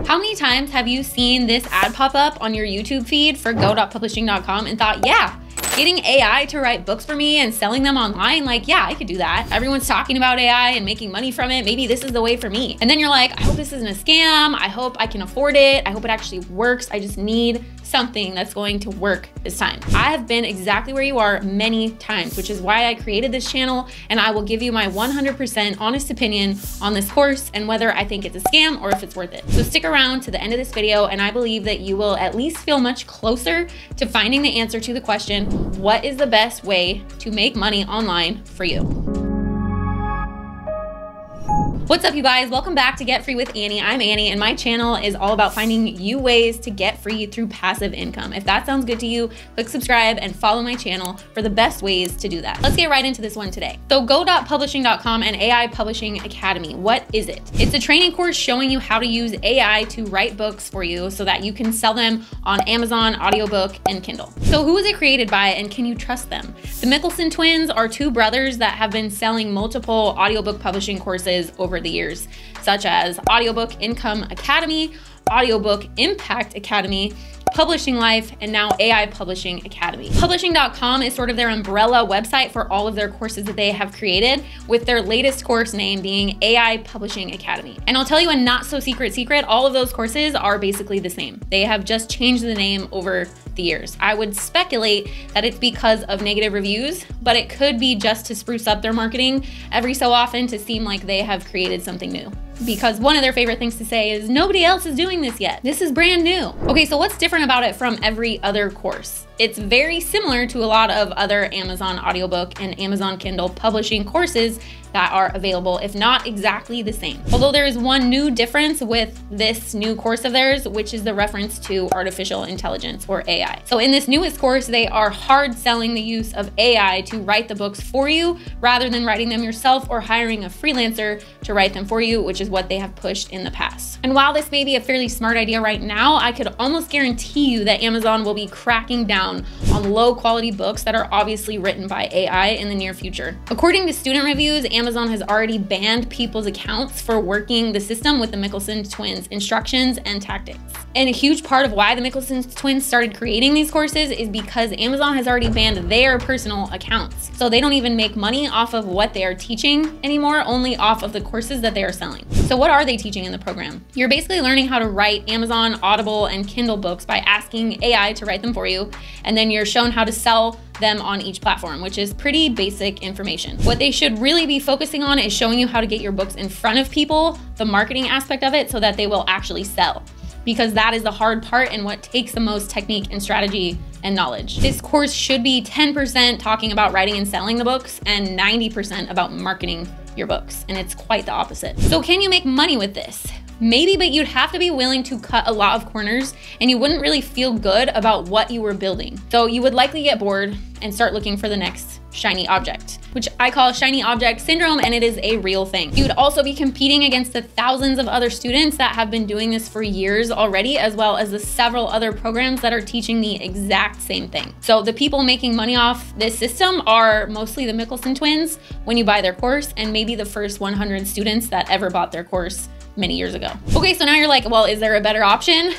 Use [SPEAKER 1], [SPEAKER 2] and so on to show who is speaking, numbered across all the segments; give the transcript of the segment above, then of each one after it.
[SPEAKER 1] How many times have you seen this ad pop up on your YouTube feed for go.publishing.com and thought, yeah, getting AI to write books for me and selling them online, like, yeah, I could do that. Everyone's talking about AI and making money from it. Maybe this is the way for me. And then you're like, I hope this isn't a scam. I hope I can afford it. I hope it actually works. I just need something that's going to work this time. I have been exactly where you are many times, which is why I created this channel, and I will give you my 100% honest opinion on this course and whether I think it's a scam or if it's worth it. So stick around to the end of this video, and I believe that you will at least feel much closer to finding the answer to the question, what is the best way to make money online for you? What's up, you guys? Welcome back to Get Free with Annie. I'm Annie, and my channel is all about finding you ways to get free through passive income. If that sounds good to you, click subscribe and follow my channel for the best ways to do that. Let's get right into this one today. So go.publishing.com and AI Publishing Academy. What is it? It's a training course showing you how to use AI to write books for you so that you can sell them on Amazon, audiobook, and Kindle. So who is it created by, and can you trust them? The Mikkelson twins are two brothers that have been selling multiple audiobook publishing courses over the years, such as Audiobook Income Academy, Audiobook Impact Academy, Publishing Life, and now AI Publishing Academy. Publishing.com is sort of their umbrella website for all of their courses that they have created, with their latest course name being AI Publishing Academy. And I'll tell you a not so secret, all of those courses are basically the same. They have just changed the name over the years. I would speculate that it's because of negative reviews, but it could be just to spruce up their marketing every so often to seem like they have created something new. Because one of their favorite things to say is, nobody else is doing this yet. This is brand new. Okay, so what's different about it from every other course? It's very similar to a lot of other Amazon audiobook and Amazon Kindle publishing courses that are available, if not exactly the same. Although there is one new difference with this new course of theirs, which is the reference to artificial intelligence, or AI. So in this newest course, they are hard selling the use of AI to write the books for you rather than writing them yourself or hiring a freelancer to write them for you, which is what they have pushed in the past. And while this may be a fairly smart idea right now, I could almost guarantee you that Amazon will be cracking down on low quality books that are obviously written by AI in the near future. According to student reviews, Amazon has already banned people's accounts for working the system with the Mikkelson twins' instructions and tactics. And a huge part of why the Mikkelson twins started creating these courses is because Amazon has already banned their personal accounts. So they don't even make money off of what they are teaching anymore, only off of the courses that they are selling. So what are they teaching in the program? You're basically learning how to write Amazon, Audible, and Kindle books by asking AI to write them for you. And then you're shown how to sell them on each platform, which is pretty basic information. What they should really be focusing on is showing you how to get your books in front of people, the marketing aspect of it, so that they will actually sell. Because that is the hard part and what takes the most technique and strategy and knowledge. This course should be 10% talking about writing and selling the books and 90% about marketing your books. And it's quite the opposite. So can you make money with this? Maybe, but you'd have to be willing to cut a lot of corners, and you wouldn't really feel good about what you were building. So you would likely get bored and start looking for the next shiny object, which I call shiny object syndrome, and it is a real thing. You would also be competing against the thousands of other students that have been doing this for years already, as well as the several other programs that are teaching the exact same thing. So the people making money off this system are mostly the Mikkelson twins when you buy their course, and maybe the first 100 students that ever bought their course many years ago. Okay, so now you're like, well, is there a better option?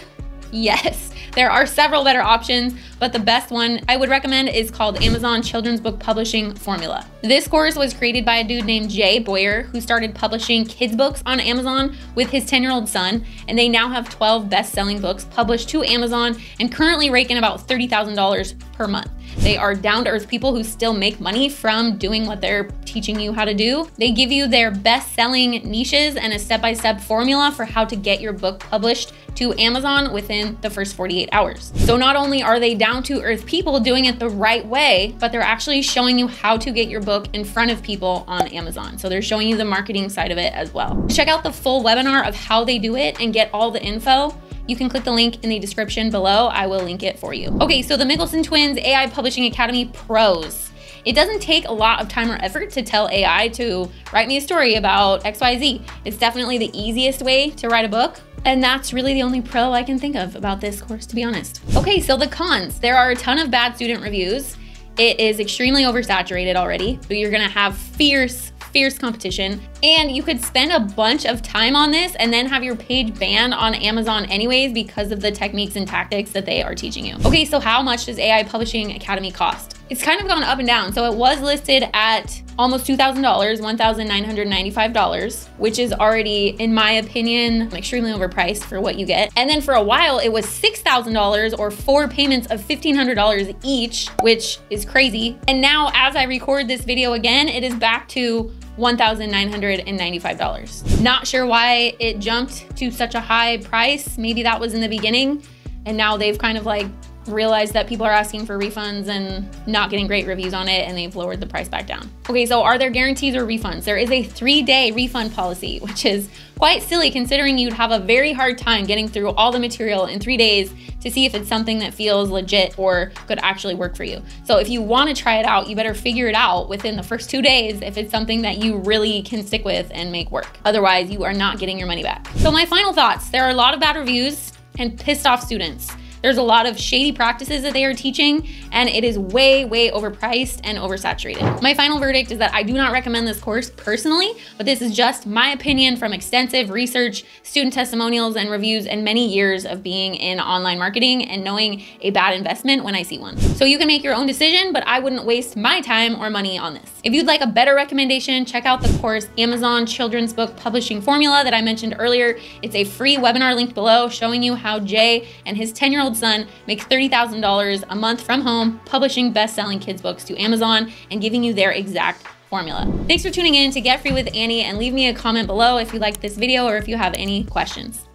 [SPEAKER 1] Yes, there are several better options, but the best one I would recommend is called Amazon Children's Book Publishing Formula. This course was created by a dude named Jay Boyer, who started publishing kids books on Amazon with his 10-year-old son, and they now have 12 best-selling books published to Amazon and currently rake in about $30,000 per month. They are down-to-earth people who still make money from doing what they're teaching you how to do. They give you their best-selling niches and a step-by-step formula for how to get your book published to Amazon within the first 48 hours. So not only are they down-to-earth people doing it the right way, but they're actually showing you how to get your book in front of people on Amazon. So they're showing you the marketing side of it as well. Check out the full webinar of how they do it and get all the info. You can click the link in the description below. I will link it for you. Okay, so the Mikkelson twins AI Publishing Academy pros. It doesn't take a lot of time or effort to tell AI to write me a story about XYZ. It's definitely the easiest way to write a book. And that's really the only pro I can think of about this course, to be honest. Okay, so the cons. There are a ton of bad student reviews. It is extremely oversaturated already. So you're gonna have fierce fierce competition, and you could spend a bunch of time on this and then have your page banned on Amazon anyways because of the techniques and tactics that they are teaching you. Okay, so how much does AI Publishing Academy cost? It's kind of gone up and down. So it was listed at almost $2,000, $1,995, which is already, in my opinion, extremely overpriced for what you get. And then for a while, it was $6,000 or 4 payments of $1,500 each, which is crazy. And now as I record this video again, it is back to $1,995. Not sure why it jumped to such a high price. Maybe that was in the beginning, and now they've kind of like realized that people are asking for refunds and not getting great reviews on it, and they've lowered the price back down. Okay, so are there guarantees or refunds? There is a 3-day refund policy, which is quite silly considering you'd have a very hard time getting through all the material in 3 days to see if it's something that feels legit or could actually work for you. So if you want to try it out, you better figure it out within the first 2 days if it's something that you really can stick with and make work. Otherwise, you are not getting your money back. So my final thoughts, there are a lot of bad reviews and pissed off students. There's a lot of shady practices that they are teaching, and it is way, way overpriced and oversaturated. My final verdict is that I do not recommend this course personally, but this is just my opinion from extensive research, student testimonials, and reviews, and many years of being in online marketing and knowing a bad investment when I see one. So you can make your own decision, but I wouldn't waste my time or money on this. If you'd like a better recommendation, check out the course Amazon Children's Book Publishing Formula that I mentioned earlier. It's a free webinar linked below showing you how Jay and his 10-year-old son makes $30,000 a month from home publishing best-selling kids books to Amazon and giving you their exact formula. Thanks for tuning in to Get Free with Annie, and leave me a comment below if you liked this video or if you have any questions.